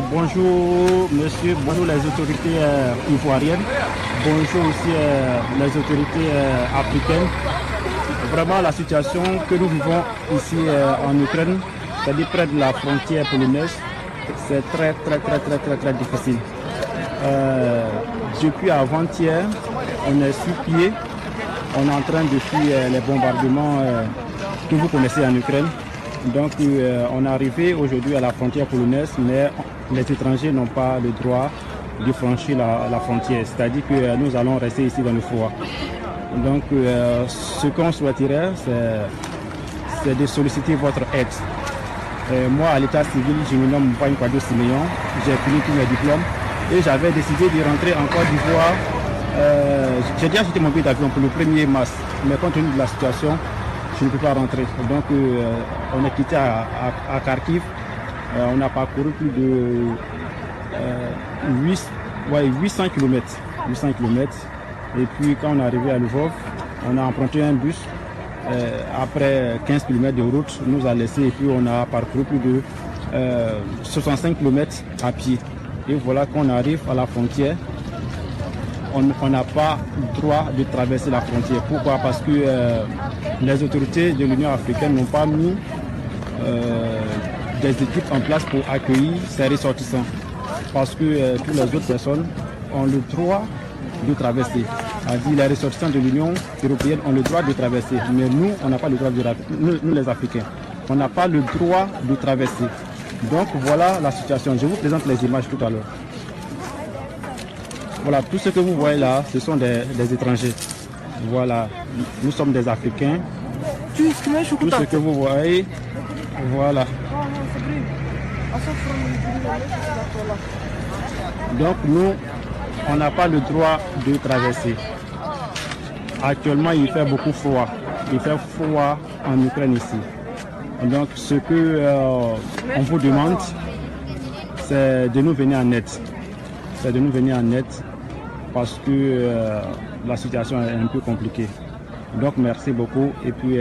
bonjour monsieur, bonjour les autorités ivoiriennes, bonjour aussi les autorités africaines. Vraiment la situation que nous vivons ici en Ukraine, c'est-à-dire près de la frontière polonaise, c'est très difficile. Depuis avant-hier, on est sur pied, on est en train de fuir les bombardements que vous connaissez en Ukraine. Donc on est arrivé aujourd'hui à la frontière polonaise, mais les étrangers n'ont pas le droit de franchir la frontière. C'est-à-dire que nous allons rester ici dans le froid. Donc ce qu'on souhaiterait, c'est de solliciter votre aide. Moi, à l'état civil, je me nomme Mpagne Kwadwo Siméon, j'ai fini tous mes diplômes et j'avais décidé de rentrer en Côte d'Ivoire. J'ai déjà acheté mon billet d'avion pour le 1er mars, mais compte tenu de la situation, je ne peux pas rentrer. Donc on est quitté à Kharkiv. On a parcouru plus de 800 km. Et puis quand on est arrivé à Lvov, on a emprunté un bus. Après 15 km de route, nous a laissé et puis on a parcouru plus de 65 km à pied. Et voilà qu'on arrive à la frontière. On n'a pas le droit de traverser la frontière. Pourquoi? Parce que les autorités de l'Union africaine n'ont pas mis des équipes en place pour accueillir ces ressortissants. Parce que toutes les autres personnes ont le droit de traverser. C'est-à-dire les ressortissants de l'Union européenne ont le droit de traverser. Mais nous, on n'a pas le droit de traverser. Nous les Africains, on n'a pas le droit de traverser. Donc voilà la situation. Je vous présente les images tout à l'heure. Voilà, tout ce que vous voyez là, ce sont des étrangers. Voilà, nous sommes des Africains. Tout ce que vous voyez, voilà. Donc nous, on n'a pas le droit de traverser. Actuellement, il fait beaucoup froid. Il fait froid en Ukraine ici. Donc ce que on vous demande, c'est de nous venir en aide. C'est de nous venir en aide parce que la situation est un peu compliquée. Donc merci beaucoup et puis